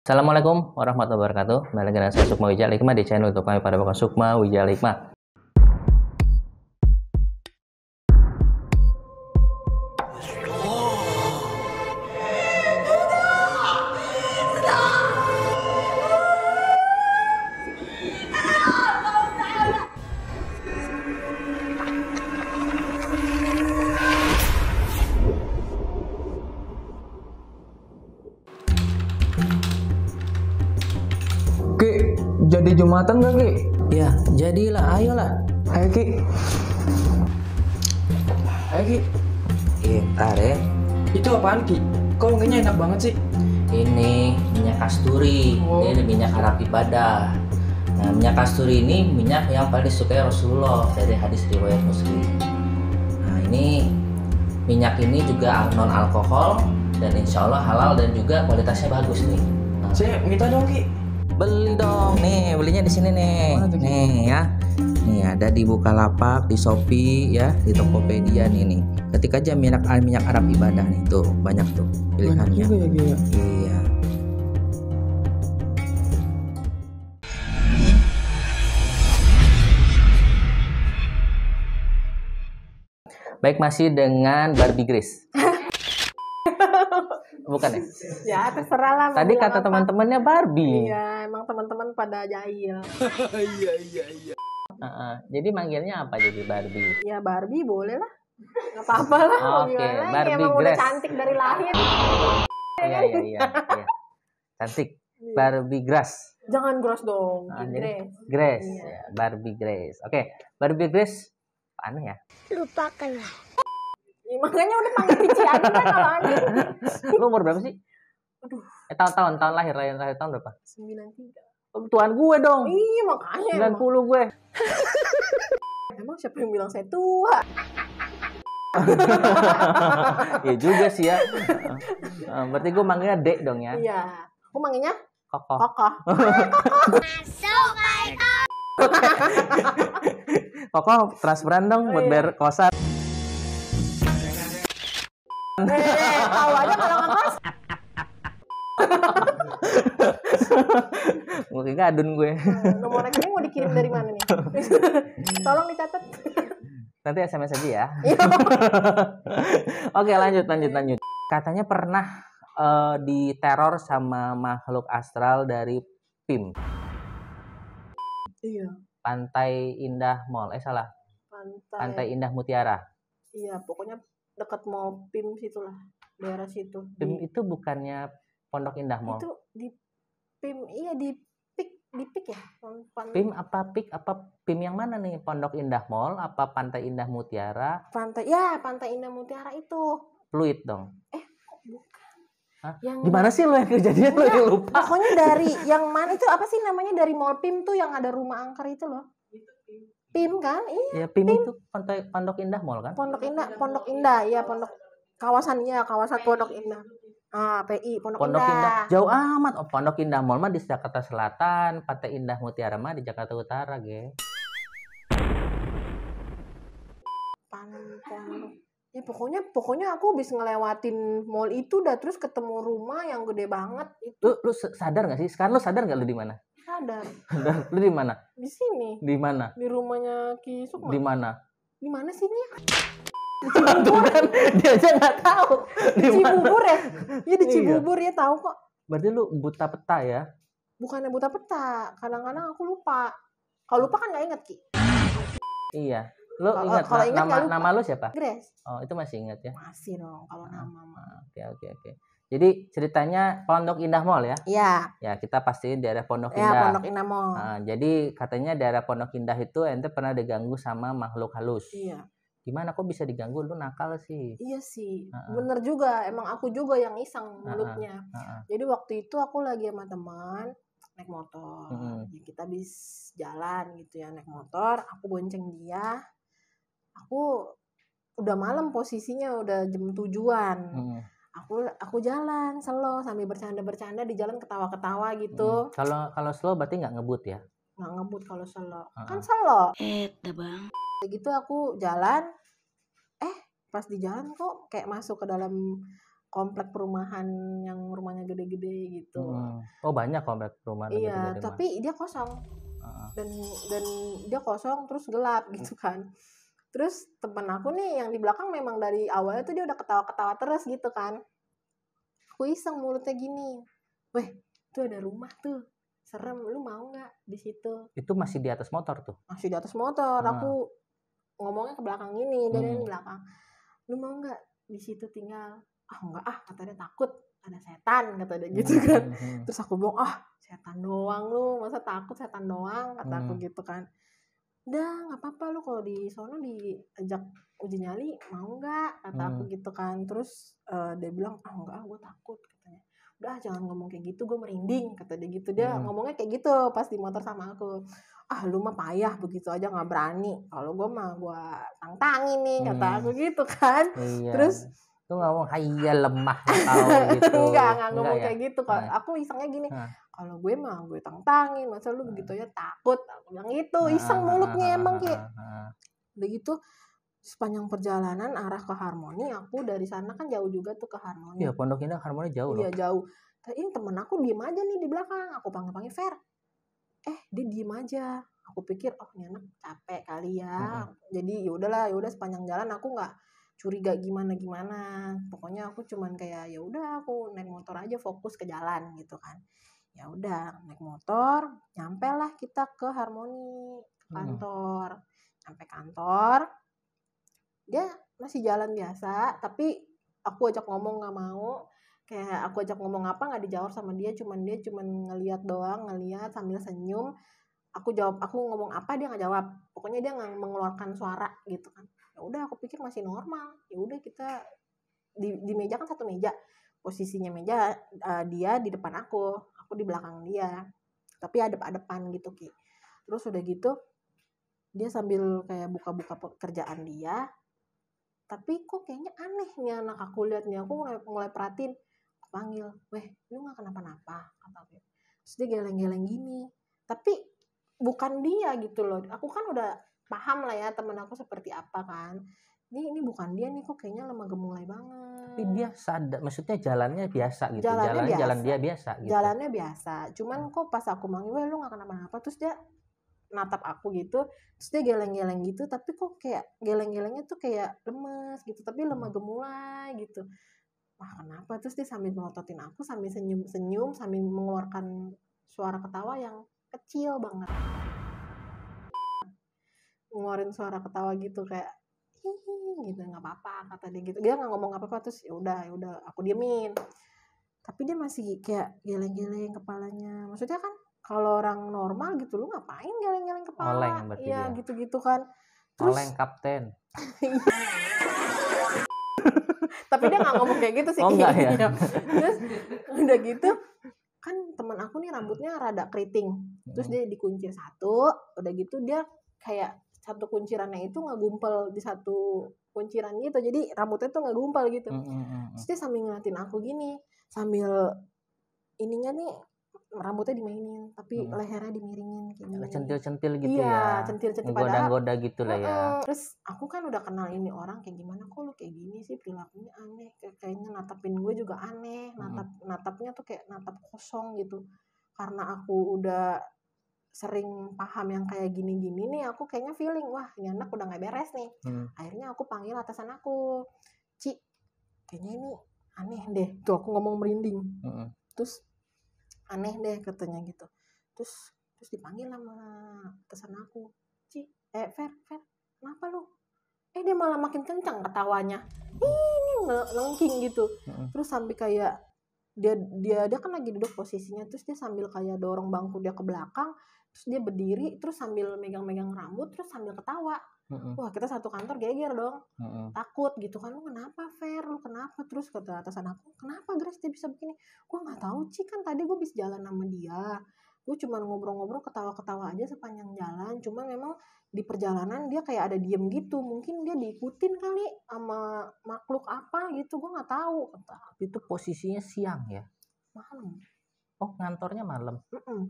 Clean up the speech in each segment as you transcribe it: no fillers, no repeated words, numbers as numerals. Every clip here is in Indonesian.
Assalamualaikum warahmatullahi wabarakatuh. Kembali lagi dengan saya Sukma Wijaya Hikmah di channel YouTube kami pada bukan Sukma Wijaya Hikmah. Ki, jadi Jumatan gak Ki? Ya, jadilah, ayolah. Ayo Ki. Ayo Ki. Ntar ya. Itu apaan Ki? Kok wanginya enak banget sih? Ini minyak kasturi. Oh. Ini minyak Arab ibadah. Nah, minyak kasturi ini minyak yang paling disukai Rasulullah dari hadis riwayat Muslim. Nah, ini minyak ini juga non alkohol dan insya Allah halal dan juga kualitasnya bagus nih. Nah, Saya minta dong Ki. beli dong nih, belinya di sini nih. Mana tuh, Ki? Nih ya. Nih ada di Bukalapak, di Shopee ya, di Tokopedia nih. Ketik aja minyak Arab ibadah nih, tuh banyak tuh Banyak pilihannya. juga ya Ki ya. Iya. Baik, masih dengan Barbie Grace. Bukan ya? Ya terserah lah. mau Tadi bilang kata apa. teman-temannya Barbie. Iya, emang teman-teman pada jahil. Jadi manggilnya apa jadi Barbie? Ya Barbie boleh lah. Gak apa-apa lah. mau Oke, gimana lagi, Barbie emang udah Grace. cantik dari lahir. Iya. Cantik. Barbie Grace. Jangan gross dong. Ah, Grace. Grace. Iya. Ya, Barbie Grace. Oke, Barbie Grace. Aneh ya? Ya, makanya udah panggil Cici aja kan kalau aneh. Lu umur berapa sih? Aduh. Tahun lahir tahun berapa? 93. Oh, tuan gue dong. Iya makanya. 90 gue. Emang siapa yang bilang saya tua? Ya juga sih ya. Berarti gue manggilnya Dek dong ya. Iya. Aku manggilnya Kokoh. Kokoh. Kokoh transferan dong buat Iya. bayar kosan. Tahu aja kalau ngekos. Mungkin adun gue. Nomor rekening mau dikirim dari mana nih? Tolong dicatat. Nanti SMS aja ya. Oke, lanjut. Katanya pernah diteror sama makhluk astral dari PIM, Iya. Pantai Indah Mall. Salah. Pantai Indah Mutiara. Iya, pokoknya dekat Mall PIM situlah, daerah situ. PIM itu bukannya Pondok Indah Mall. Itu di PIM, iya di PIK ya. PIM apa PIK apa PIM yang mana nih? Pondok Indah Mall apa Pantai Indah Mutiara? Pantai Indah Mutiara itu. Fluid dong. Kok bukan? Hah? Yang Gimana sih lo yang kejadian lo yang lupa? Pokoknya dari yang mana itu apa sih namanya, dari Mall PIM tuh yang ada rumah angker itu loh. PIM kan? Iya. Ya PIM itu Pondok Indah Mall kan? Pondok Indah, ya kawasan Pondok Indah. Ah, PI Pondok Indah. Jauh amat. Oh, Pondok Indah Mall mah di Jakarta Selatan, Pantai Indah Mutiara mah di Jakarta Utara, ge. Ya pokoknya aku habis ngelewatin mall itu dah, terus ketemu rumah yang gede banget itu. Lu sadar nggak sih? Sekarang lu sadar nggak lu di mana? Sadar. Lu di mana? Di sini. Di mana? Di rumahnya Ki Sukma. Di mana? Di mana sih ini? Tuh kan dia aja nggak tahu. Di mana? Cibubur ya? Iya di Iya. Cibubur ya, tahu kok. Berarti lu buta peta ya? Bukannya buta peta, kadang-kadang aku lupa. Kalau lupa kan nggak inget Ki. Iya. Lu Kalau- ingat kalau ingat nggak lupa. nama lu siapa? Grace. Oh, itu masih ingat ya? Masih dong kalau nama mah. Oke. Jadi ceritanya Pondok Indah Mall ya? Iya. Ya, kita pastiin daerah Pondok Ya Indah. Pondok Indah Mall. Nah, jadi katanya daerah Pondok Indah itu ente pernah diganggu sama makhluk halus. Iya. Gimana kok bisa diganggu? Lu nakal sih. Iya sih. Heeh. Bener juga. Emang aku juga yang iseng mulutnya. Heeh. Jadi waktu itu aku lagi sama teman naik motor. Mm-mm. Ya, kita bis jalan gitu ya, naik motor. Aku bonceng dia. Aku udah malam posisinya, udah jam tujuan. Mm-mm. Aku jalan slow sambil bercanda di jalan, ketawa-ketawa gitu. Kalau slow berarti nggak ngebut ya? Nggak ngebut kalau slow. Heeh. Kan slow. Bang. Gitu aku jalan. Pas di jalan kok kayak masuk ke dalam komplek perumahan yang rumahnya gede-gede gitu. Oh banyak komplek perumahan Iya, gede-gede mah. tapi dia kosong. Heeh. Dan dia kosong terus gelap gitu kan. Terus temen aku nih yang di belakang memang dari awalnya tuh dia udah ketawa-ketawa terus gitu kan. Aku iseng mulutnya gini, weh tuh ada rumah tuh, serem, lu mau nggak di situ? Itu masih di atas motor tuh. Masih di atas motor, Ah. aku ngomongnya ke belakang gini, dari belakang, lu mau nggak di situ tinggal? Ah enggak ah, katanya takut ada setan, kata dia gitu kan. Terus aku bilang, ah setan doang lu, masa takut setan doang, kata aku gitu kan. Udah nggak apa-apa lu kalau di sono diajak uji nyali mau nggak, kata aku gitu kan. Terus dia bilang ah enggak ah gue takut, katanya. Udah jangan ngomong kayak gitu, gue merinding, kata dia gitu. Dia ngomongnya kayak gitu pas di motor sama aku. Ah lu mah payah begitu aja nggak berani, kalau gue mah gue tantangin nih, kata aku gitu kan. Iya. Terus tuh ngomong iya lemah kau gitu. enggak ngomong ya? kayak gitu kok. Aku isengnya gini, kalau gue mah gue tantangin, masa lu begitu aja takut, aku bilang gitu. Iseng mulutnya emang Ki. Begitu sepanjang perjalanan arah ke Harmoni, aku dari sana kan jauh juga tuh ke Harmoni. Iya, Pondok Indah Harmoni jauh loh. Iya jauh. Ini temen aku diem aja nih di belakang, aku panggil Fer, dia diem aja. Aku pikir oh ini anak capek kali ya. Jadi ya udah sepanjang jalan aku nggak curiga gimana. Pokoknya aku cuman kayak ya udah aku naik motor aja, fokus ke jalan gitu kan. Ya udah naik motor, nyampe lah kita ke Harmoni, ke kantor. Sampai kantor, dia masih jalan biasa, tapi aku ajak ngomong nggak mau. Kayak aku ajak ngomong apa nggak dijawab sama dia cuman ngelihat doang, ngelihat sambil senyum. Aku ngomong apa dia nggak jawab, pokoknya dia nggak mengeluarkan suara gitu kan. Ya udah aku pikir masih normal. Ya udah kita di meja kan satu meja, posisinya meja dia di depan aku di belakang dia, tapi adep-adepan gitu Ki. Terus udah gitu dia sambil kayak buka-buka pekerjaan dia, tapi kok kayaknya aneh nih anak, aku lihat nih, aku mulai perhatiin. Aku panggil, weh lu nggak kenapa-napa, kata aku. Terus dia geleng-geleng gini, tapi bukan dia gitu loh. Aku kan udah paham lah ya temen aku seperti apa kan. Ini bukan dia nih, kok kayaknya lemah gemulai banget. Tapi dia sadar, maksudnya jalannya biasa gitu. Jalannya jalan dia biasa gitu. Jalannya biasa. Cuman kok pas aku manggil, weh lu nggak kenapa-napa, terus dia natap aku gitu, terus dia geleng-geleng gitu, tapi kok kayak geleng-gelengnya tuh kayak lemes gitu, tapi lemah gemulai gitu. Wah kenapa? Terus dia sambil melototin aku, sambil senyum-senyum, sambil mengeluarkan suara ketawa yang kecil banget, ngeluarin suara ketawa gitu kayak hihi gitu, nggak apa-apa kata dia gitu. Dia nggak ngomong apa-apa, terus ya udah aku diemin. Tapi dia masih kayak geleng-geleng kepalanya. Maksudnya kan kalau orang normal gitu lu ngapain geleng-geleng kepala? Oleng berarti iya dia. gitu-gitu kan. Terus Oleng kapten. tapi dia nggak ngomong kayak gitu sih. Oh enggak ya. Terus udah gitu kan teman aku nih rambutnya rada keriting. Terus dia dikuncir satu, udah gitu dia kayak satu kuncirannya itu ngegumpel di satu kunciran gitu. Jadi rambutnya tuh ngegumpal gitu. Terus dia sambil ngeliatin aku gini, sambil ininya nih rambutnya dimainin tapi lehernya dimiringin kayak gini. Centil-centil gitu iya, ya. centil-centil Goda-goda gitu lah ya. Terus aku kan udah kenal ini orang kayak gimana, kok lu kayak gini sih, perilakunya aneh, kayaknya natapin gue juga aneh, natapnya tuh kayak natap kosong gitu. Karena aku udah sering paham yang kayak gini-gini nih, aku kayaknya feeling wah ini anak udah nggak beres nih. Akhirnya aku panggil atasan aku, Ci, kayaknya ini aneh deh. Tuh aku ngomong merinding. Terus aneh deh katanya gitu. Terus dipanggil sama atasan aku, Ci, Fer, kenapa lu? Dia malah makin kencang ketawanya. Ini ngelengking gitu. Terus sampai kayak dia kan lagi duduk posisinya, terus dia sambil kayak dorong bangku dia ke belakang, terus dia berdiri, terus sambil megang-megang rambut, terus sambil ketawa. Wah kita satu kantor geger dong, takut gitu kan. Lu kenapa Fer, lu kenapa? Terus kata atasan aku, kenapa Grace dia bisa begini? Gue nggak tahu Ci, kan tadi gue bisa jalan sama dia, gue cuma ngobrol-ngobrol ketawa-ketawa aja sepanjang jalan. Cuma memang di perjalanan dia kayak ada diem gitu, mungkin dia diikutin kali sama makhluk apa gitu, gue nggak tahu. Itu posisinya siang ya? Malam. Oh ngantornya malam?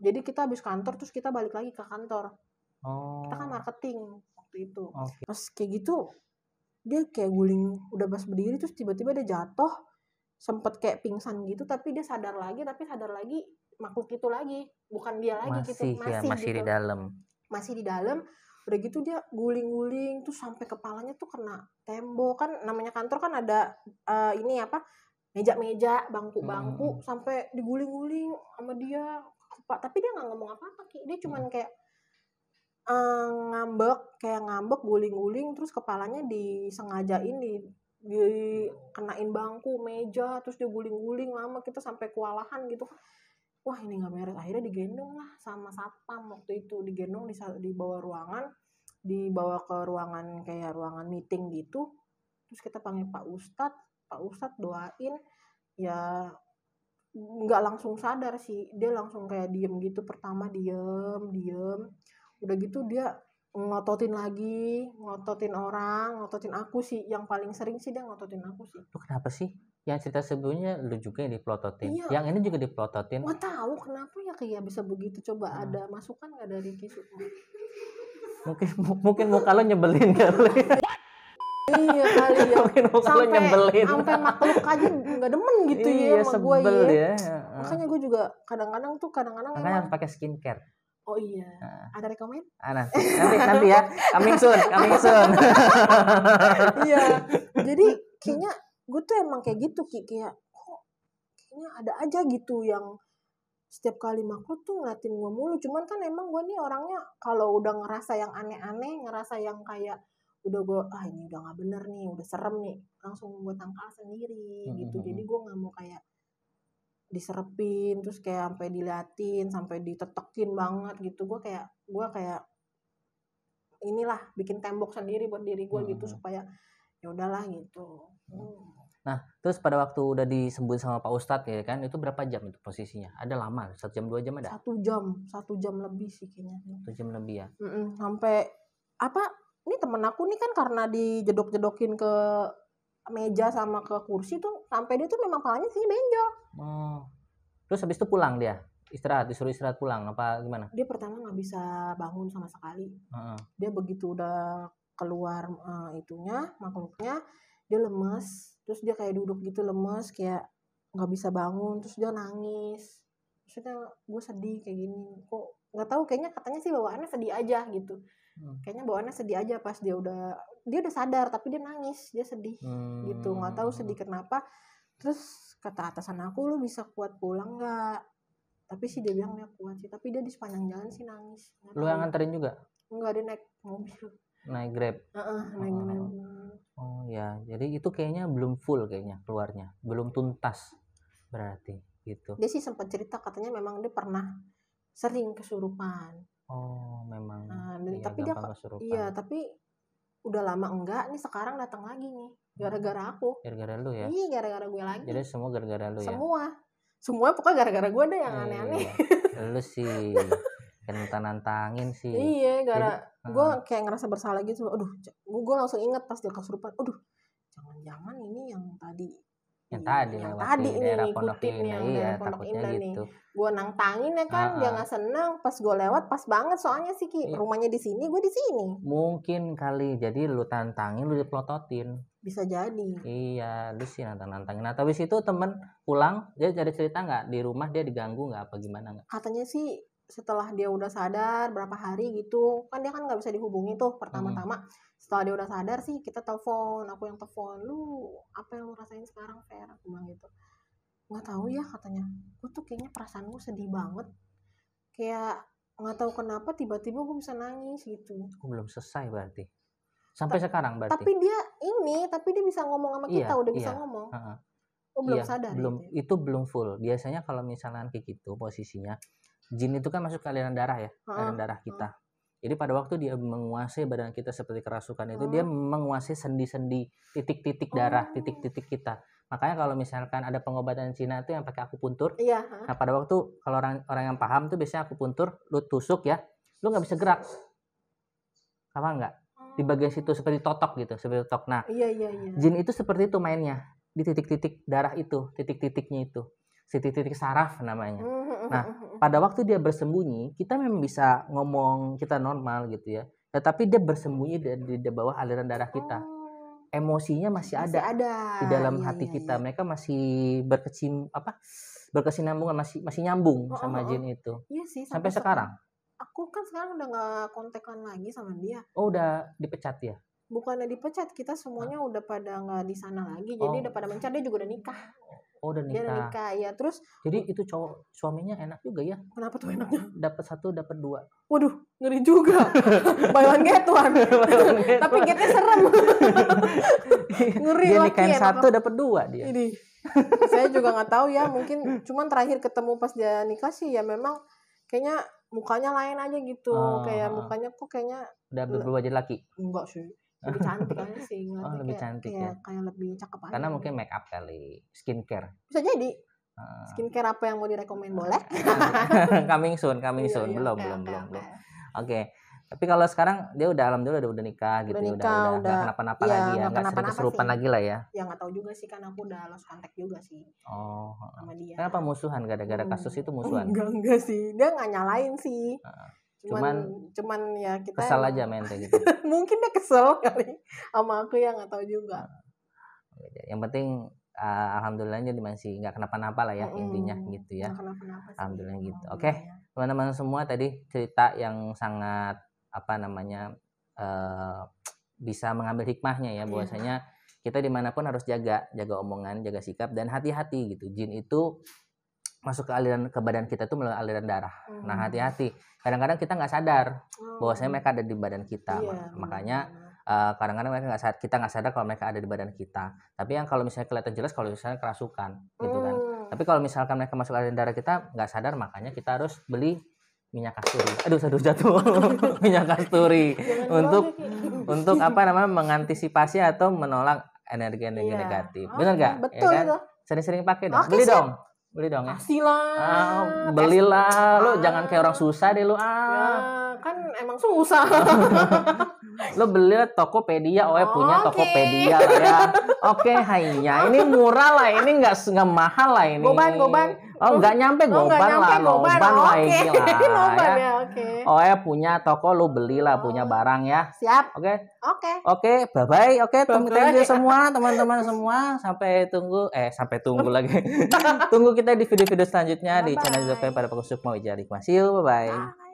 Jadi kita habis kantor terus kita balik lagi ke kantor. Oh. Kita kan marketing waktu itu. Okay. Pas kayak gitu dia kayak guling, udah pas berdiri terus tiba-tiba dia jatuh, sempet kayak pingsan gitu, tapi dia sadar lagi makhluk itu lagi, bukan dia lagi gitu, masih gitu. di dalam. Masih di dalam. Udah gitu dia guling-guling tuh sampai kepalanya tuh kena tembok, kan namanya kantor kan ada ini apa, meja-meja, bangku-bangku, sampai diguling-guling sama dia. Tapi dia nggak ngomong apa-apa Ki, dia cuman kayak ngambek guling-guling, terus kepalanya disengajain dikenain bangku, meja, terus dia guling-guling lama, kita sampai kewalahan gitu. Wah ini nggak beres, akhirnya digendong lah sama satpam waktu itu, digendong dibawa ke ruangan kayak ruangan meeting gitu, terus kita panggil Pak Ustadz doain, ya nggak langsung sadar sih, dia langsung kayak diem gitu, pertama diem, udah gitu dia ngototin aku sih, yang paling sering sih dia ngototin aku sih. Lu kenapa sih? Yang cerita sebelumnya lu juga yang diplototin. Iya. Yang ini juga diplototin. Nggak tahu kenapa ya kayak bisa begitu. Coba ada masukan nggak dari Kisu? Mungkin muka lo nyebelin kali. Iya kali ya. Mungkin muka lo nyebelin. Sampai makhluk aja nggak demen gitu iya, ya sama gue ya. Makanya gue juga kadang-kadang makanya emang harus pakai skincare. Oh iya. Ada rekomen? Nanti ya. Coming soon. Iya. Jadi kayaknya gue tuh emang kayak gitu kayak kok kayaknya ada aja gitu yang setiap kali makhluk tuh ngeliatin gue mulu. Cuman kan emang gue nih orangnya kalau udah ngerasa yang aneh-aneh, ngerasa yang kayak udah gue ini udah nggak bener nih, udah serem nih, langsung gue tangkal sendiri gitu. Jadi gue nggak mau kayak diserepin terus kayak sampai diliatin, sampai ditetekin banget gitu. Gue kayak inilah bikin tembok sendiri buat diri gue gitu, supaya ya udahlah gitu. Nah, terus pada waktu udah disembuhin sama Pak Ustadz ya kan, itu berapa jam itu posisinya? Ada lama? 1 jam 2 jam ada? 1 jam lebih sih kayaknya. 1 jam lebih ya? Sampai ini temen aku nih kan karena dijedok-jedokin ke meja sama ke kursi tuh, sampai dia tuh memang palanya sih benjol. Terus habis itu pulang dia? Disuruh istirahat pulang apa gimana? Dia pertama nggak bisa bangun sama sekali. Dia begitu udah keluar makhluknya, dia lemes, terus dia kayak duduk gitu lemes, kayak nggak bisa bangun, terus dia nangis. Terus gue sedih kayak gini, kok nggak tahu, kayaknya katanya sih bawaannya sedih aja gitu. Kayaknya bawaannya sedih aja, pas dia udah sadar tapi dia nangis, dia sedih gitu, nggak tahu sedih kenapa. Terus kata atasan aku, lu bisa kuat pulang nggak? Tapi sih dia bilang dia kuat sih, tapi dia di sepanjang jalan sih nangis. Lu yang nganterin juga? Enggak, dia naik mobil. Naik Grab? Naik Grab. Oh ya, jadi itu kayaknya belum full kayaknya keluarnya, belum tuntas berarti gitu. Dia sih sempat cerita katanya memang dia pernah sering kesurupan. Oh memang. Tapi dia kesurupan. Iya, tapi udah lama enggak, nih sekarang datang lagi nih, gara-gara aku. Gara-gara lu ya? Iya, gara-gara gue lagi. Jadi semua gara-gara lu ya? Semua pokoknya gara-gara gue deh yang aneh-aneh. Lu sih kan nantangin sih. Iya, gue kayak ngerasa bersalah gitu. Aduh, gue langsung inget pas dia kesurupan. Aduh, jangan-jangan ini yang tadi nih ngikutin yang dari Pondok Indah gitu. Nih. Gue nantangin ya kan, dia nggak seneng. Pas gue lewat pas banget soalnya sih Ki, rumahnya di sini, gue di sini. Mungkin kali, jadi lu tantangin, lu diplototin. Bisa jadi. Iya, lu sih nantangin. Nah, habis itu temen pulang, dia cari cerita nggak di rumah dia diganggu nggak apa gimana nggak? Katanya sih setelah dia udah sadar berapa hari gitu, kan dia kan nggak bisa dihubungi tuh pertama-tama. Setelah dia udah sadar sih kita telepon, aku yang telepon, lu apa yang lu rasain sekarang Fer? Aku bilang gitu. Nggak tahu ya katanya, gue tuh kayaknya perasaan gue sedih banget, kayak nggak tahu kenapa tiba-tiba gue bisa nangis gitu. Belum selesai berarti sampai sekarang berarti. Tapi dia bisa ngomong sama kita, udah bisa ngomong. Oh belum sadar. Itu belum full. Biasanya kalau misalnya kayak gitu posisinya, jin itu kan masuk ke aliran darah ya, aliran darah kita. Jadi pada waktu dia menguasai badan kita seperti kerasukan itu, dia menguasai sendi-sendi, titik-titik darah, titik-titik kita. Makanya kalau misalkan ada pengobatan Cina itu yang pakai akupuntur. Iya. Nah pada waktu kalau orang yang paham tuh biasanya akupuntur, lu tusuk ya, lu nggak bisa gerak, apa enggak? Di bagian situ seperti totok gitu, seperti totok. Nah, iya. Jin itu seperti itu mainnya, di titik-titik darah itu, titik-titiknya itu, titik-titik saraf namanya. Nah, pada waktu dia bersembunyi, kita memang bisa ngomong kita normal gitu ya, tetapi dia bersembunyi di bawah aliran darah kita. emosinya masih Masih ada ada di dalam Iya, hati iya, kita. iya. Mereka masih berkesinambungan, masih nyambung Oh, oh, sama oh, oh. jin itu. Iya sih Sampai sekarang. Aku kan sekarang udah nggak kontekan lagi sama dia. Oh, udah dipecat ya? Bukannya dipecat, kita semuanya udah pada nggak di sana lagi. Jadi Oh. udah pada mencar, dia juga udah nikah. Oh, udah Dia udah nikah. nikah ya. Terus Jadi itu cowok suaminya enak juga ya. kenapa tuh enaknya? Dapat 1 dapat 2. Waduh, ngeri juga. Buy one get one. Tapi getnya serem. Ngeri Dia laki nikahin enak 1 dapat 2 dia. Ini. Saya juga nggak tahu ya, mungkin cuman terakhir ketemu pas dia nikah sih ya memang kayaknya mukanya lain aja gitu. Oh, Kayak mukanya kok kayaknya udah berubah jadi laki. enggak sih. Lebih cantik aja sih. Oh, lebih cantik ya. Kayak lebih cakep aja. Karena mungkin make up kali, skincare. Bisa jadi. Ah. Skincare apa yang mau direkomend boleh? coming soon. Iya, iya, Belum. oke. Oke. Tapi kalau sekarang dia udah alhamdulillah udah nikah gitu, Udah ya, nikah, udah udah. kenapa-napa Iya, lagi ya, nggak nggak sering kenapa-napa kesurupan sih. lagi lah ya. Ya nggak tahu juga sih kan aku udah lost contact juga sih Oh, sama dia. kenapa musuhan gara-gara kasus itu musuhan? Enggak sih. Dia nggak nyalain sih. Cuman ya kita Kesal emang- aja mente gitu. mungkin dia kesel kali sama aku ya nggak tahu juga. Yang penting alhamdulillahnya dia masih nggak kenapa-napa lah ya intinya gitu ya. Nggak kenapa-napa sih. Alhamdulillah gitu. Alhamdulillah Oke. ya. Teman-teman semua tadi cerita yang sangat bisa mengambil hikmahnya ya, bahwasanya kita dimanapun harus jaga omongan, jaga sikap dan hati-hati gitu. Jin itu masuk ke badan kita tuh melalui aliran darah. Nah, hati-hati. Kadang-kadang kita nggak sadar bahwasanya mereka ada di badan kita. Iya, Makanya kadang-kadang kita nggak sadar kalau mereka ada di badan kita. Tapi yang kalau misalnya kelihatan jelas kalau misalnya kerasukan gitu kan. Tapi kalau misalkan mereka masuk aliran darah kita nggak sadar, makanya kita harus beli minyak kasturi. Aduh jatuh. Minyak kasturi untuk mengantisipasi atau menolak energi-energi negatif. Benar nggak? Betul ya kan? itu. Sering-sering pakai dong. Oke, Beli siap. dong. Beli dong ya. Kasih lah. Belilah lu, jangan kayak orang susah deh lu. Ya, kan emang susah. Lu beli Tokopedia, punya Oke. Tokopedia lah ya. Oke, hainya ini murah lah, ini nggak mahal lah ini. Goban. Oh, nggak nyampe goban lah, noban lah ini lah. Noban ya. ya, oke. Punya toko lu belilah, punya barang ya. Siap. Oke. Oke. Bye-bye. Oke, Bye-bye. thank you semua, teman-teman semua. Sampai tunggu lagi. Tunggu kita di video-video selanjutnya di Bye-bye. channel YouTube pada Paku Sukma Wijaya Hikmah. See you, bye-bye. Bye.